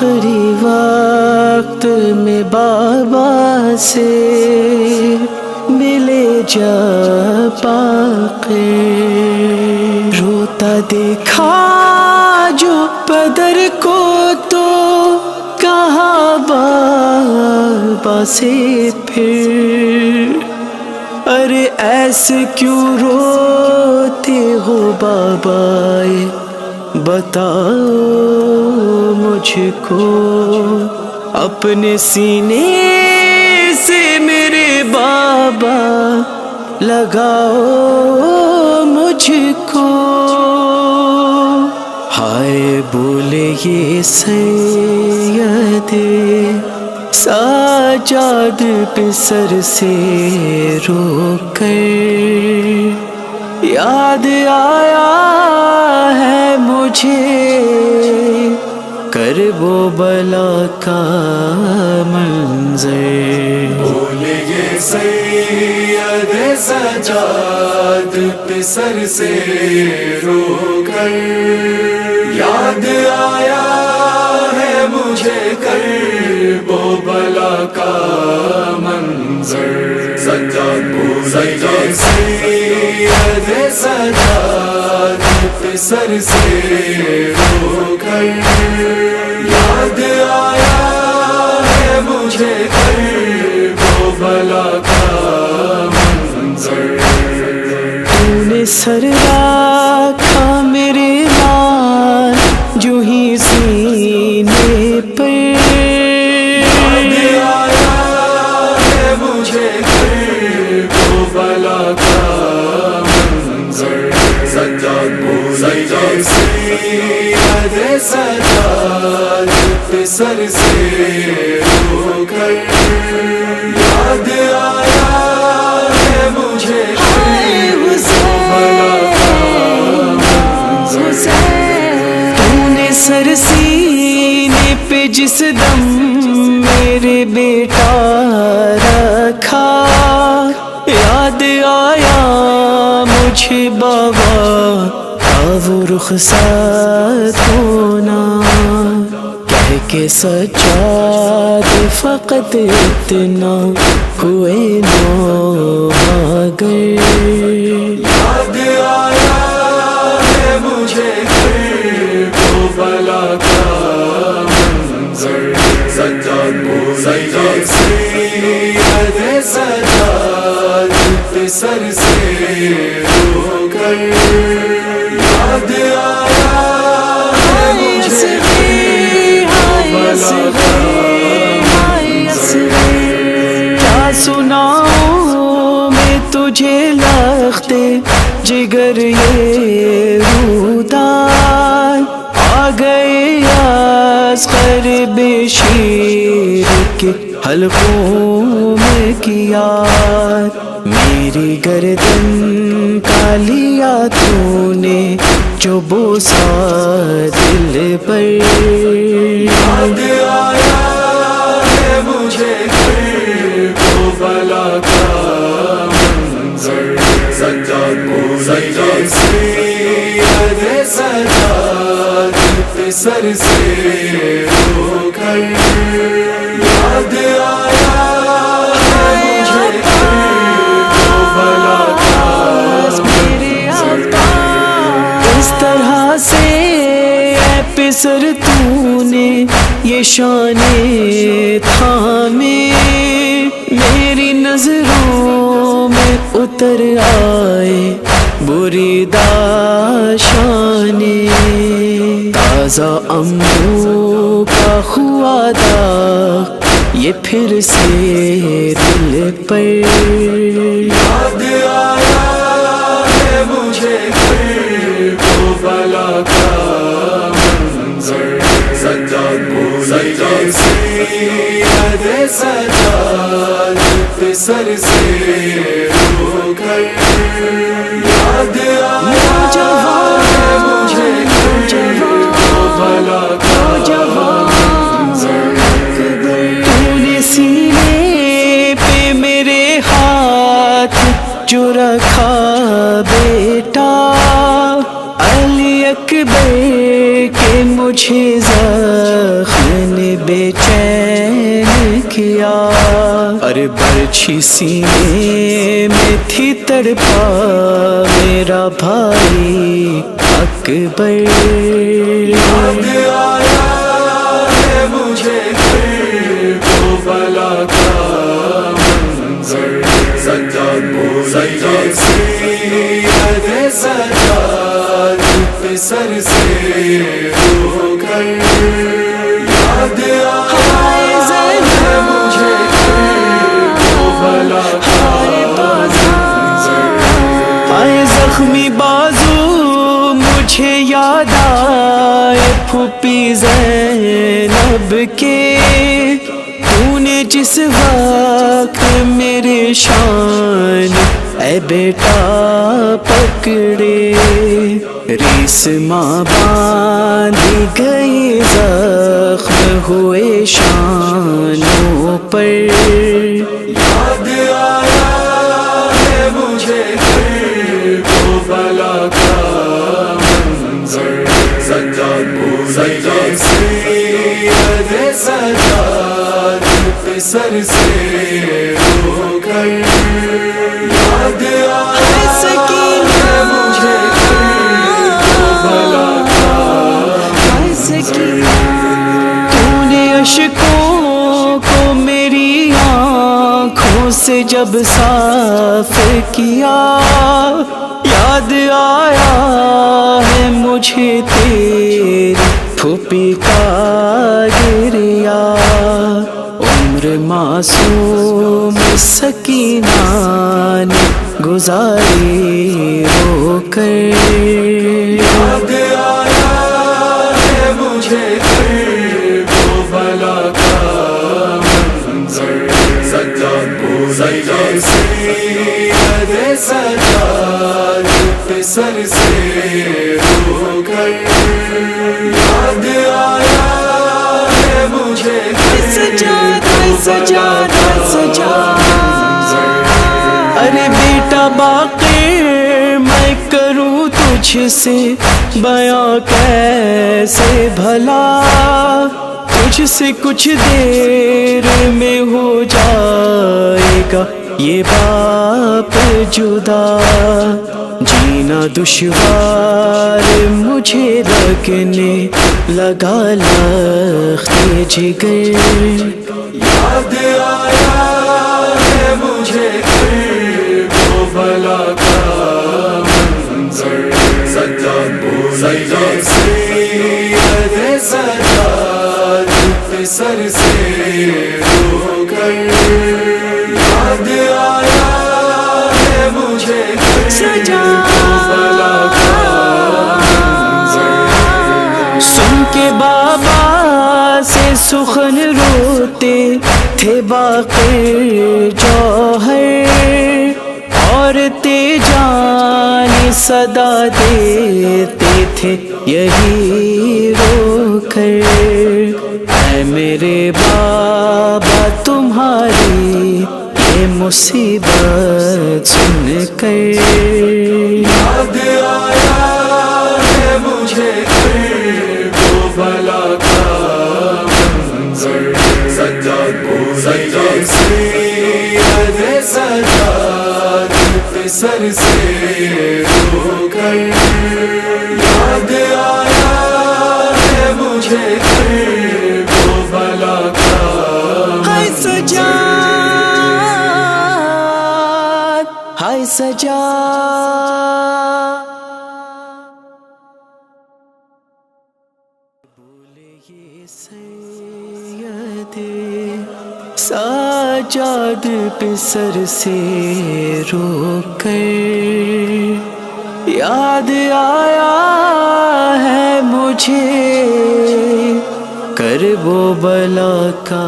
آخری وقت میں بابا سے ملے جب باقر، روتا دیکھا جو بدر کو تو کہا بابا سے پھر، ارے ایسے کیوں روتے ہو بابا، بتاؤ مجھ کو، اپنے سینے سے میرے بابا لگاؤ مجھ کو۔ ہائے بولے یہ سید سجاد پہ سر سے رو کر، یاد آیا ہے مجھے کرب و بلا کا منظر۔ بولے یہ سید سجاد پہ سر سے رو کر، یاد آیا ہے مجھے کرب و بلا کا منظر۔ سجاد بولے یہ سید سجاد پہ سر سے رو کر، یاد آیا ہے مجھے کرب و بلا کا منظر۔ تو نے سر رکھا میرے لال جو ہی سینے پر، یاد آیا ہے مجھے کرب و بلا کا منظر۔ سجاد بولے یہ سید سجاد پہ سر سے رو کر، یاد آیا ہے مجھے کرب و بلا کا منظر۔ تو نے سر سینے پہ جس دم میرے بیٹا رکھا، یاد آیا مجھے بابا کا وہ رخصت ہونا، کہہ کے سجاد فقط اتنا ہوئے نو مگر، یاد آیا ہے مجھے کرب و بلا کا منظر۔ سجاد بولے یہ سید سجاد پہ سر سے رو کر، یاد آیا ہے مجھے کرب و بلا کا منظر۔ کیا سناؤں میں تجھے لختے جگر یہ رودان، آ گئے اصغر بشیر کے حلقوں میں کیا، میری گردن کا لیا تو نے جو بوسا دل پر، یاد آیا ہے مجھے کرب و بلا کا منظر۔ سجاد بولے یہ سید سجاد پہ سر سے رو کر، یاد آیا ہے مجھے کرب و بلا کا منظر۔ اس طرح سے اے پسر تو نے یہ شان تھامے، میری نظروں میں اتر آئے بری داشانے، تازہ امروں کا ہوا داغ یہ پھر سے دل پر، یاد آیا ہے مجھے کرب و بلا کا منظر۔ سجاد بولے یہ سید سجاد پہ سر سے رو کر، یاد آیا ہے مجھے کرب و بلا کا منظر۔ تو نے سینے پہ میرے ہاتھ جو رکھا بیٹا، علی اکبر کہ مجھے زخم نے بے چین کیا، اور برچھی سینے میں تھی تڑپا میرا بھائی اکبر۔ یاد آیا ہے مجھے کربلا کا منظر، سجاد کو سجاد سید سجاد پہ سر سے رو کر۔ یاد آیا ہے مجھے کربلا کا منظر، آئے زخمی بازو مجھے یاد آئے پھوپھی زینب کے، تو نے جس وقت میرے شان اے بیٹا پکڑے، ریس ماں باندھی گئی زخم ہوئے شانوں پر۔ یاد آیا ہے مجھے کربلا کا منظر، سجاد کو سجاد سید سجاد پہ سر سے رو کر۔ یاد آیا ہے مجھے کربلا کا منظر، تو نے اشکوں کو میری آنکھوں سے جب صاف کیا، یاد آیا ہے مجھے تیری پھوپھی کا گریا، عمر معصوم سکینہ نے گزاری رو کر۔ یاد آیا ہے مجھے کربلا کا منظر، سجاد کو سجاد سید سجاد پہ سر سے رو کر۔ یاد آیا ہے مجھے سجاد ارے بیٹا باقر میں کروں تجھ سے بیاں کیسے بھلا، تجھ سے کچھ دیر میں ہو جائے گا یہ باپ جدا، جینا دشوار مجھے لگنے لگا لخت جگر۔ یاد آیا ہے مجھے کربلا کا منظر، سجاد کو سجاد سید سجاد پہ سر سے رو کر۔ یاد آیا ہے مجھے کربلا کا منظر، سن کے بابا سے سخن روتے تھے باقر جوہر، اور تیجان صدا دیتے تھے یہی رو کر، اے میرے بابا تمہاری یہ مصیبت سن کر۔ یاد آیا ہے مجھے کربلا کا منظر، سجاد کو سجاد سید سجاد پہ سر سے رو کر۔ یاد آیا ہے مجھے کربلا کا سجاد ہائے سجاد، سجاد پہ سر سے رو کر، یاد آیا ہے مجھے کرب و بلا کا